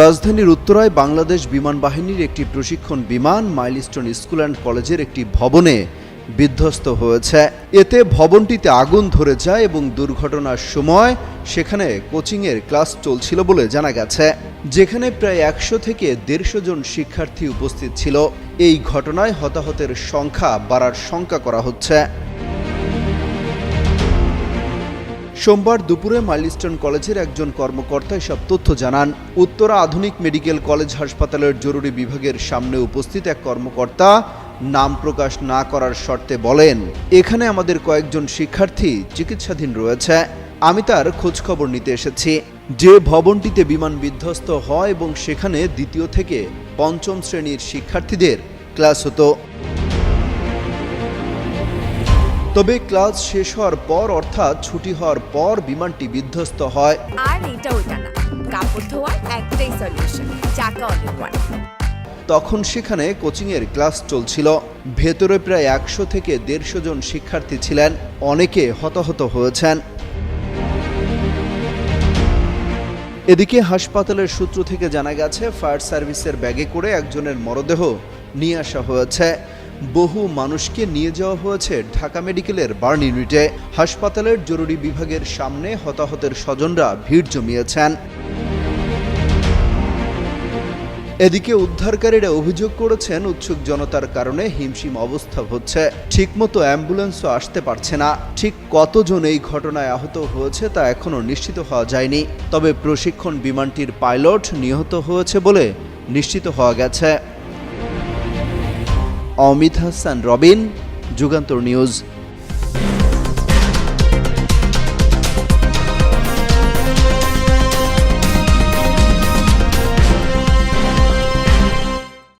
রাজধানীর উত্তরায় বাংলাদেশ বিমান বাহিনীর একটি প্রশিক্ষণ বিমান মাইলস্টোন স্কুল অ্যান্ড কলেজের একটি ভবনে বিধ্বস্ত হয়েছে। এতে ভবনটিতে আগুন ধরে যায় এবং দুর্ঘটনার সময় সেখানে কোচিংয়ের ক্লাস চলছিল বলে জানা গেছে, যেখানে প্রায় 100 থেকে 150 জন শিক্ষার্থী উপস্থিত ছিল। এই ঘটনায় হতাহতের সংখ্যা বাড়ার শঙ্কা করা হচ্ছে। সোমবার দুপুরে মাইলস্টোন কলেজের একজন কর্মকর্তা এসব তথ্য জানান। উত্তরা আধুনিক মেডিকেল কলেজ হাসপাতালের জরুরি বিভাগের সামনে উপস্থিত এক কর্মকর্তা নাম প্রকাশ না করার শর্তে বলেন, এখানে আমাদের কয়েকজন শিক্ষার্থী চিকিৎসাধীন রয়েছে। আমি তার খোঁজখবর নিতে এসেছি। যে ভবনটিতে বিমান বিধ্বস্ত হয় এবং সেখানে 2য় থেকে 5ম শ্রেণীর শিক্ষার্থীদের ক্লাস হতো। তবে ক্লাস শেষ হওয়ার পর অর্থাৎ ছুটি হওয়ার পর বিমানটি বিধ্বস্ত হয়। আর এটা ওইটা না, কাপড় ধোয়ার একটাই সলিউশন, চাকা অনেক। তখন সেখানে কোচিংয়ের ক্লাস চলছিল। ভেতরে প্রায় 100 থেকে 150 জন শিক্ষার্থী ছিলেন। অনেকে হতাহত হয়েছেন। এদিকে হাসপাতালের সূত্র থেকে জানা গেছে, ফায়ার সার্ভিসের ব্যাগে করে একজনের মরদেহ নিয়ে আসা হয়েছে। বহু মানুষকে নিয়ে যাওয়া হয়েছে ঢাকা মেডিকেলের বার্ন ইউনিটে। হাসপাতালের জরুরি বিভাগের সামনে হতাহতের স্বজনরা ভিড় জমিয়েছেন। এদিকে উদ্ধারকারীরা অভিযোগ করেছেন, উৎসুক জনতার কারণে হিমশিম অবস্থা হচ্ছে। ঠিকমতো অ্যাম্বুলেন্সও আসতে পারছে না। ঠিক কতজন এই ঘটনায় আহত হয়েছে তা এখনও নিশ্চিত হওয়া যায়নি। তবে প্রশিক্ষণ বিমানটির পাইলট নিহত হয়েছে বলে নিশ্চিত হওয়া গেছে। অমিত হাসান রবিন, যুগান্তর নিউজ।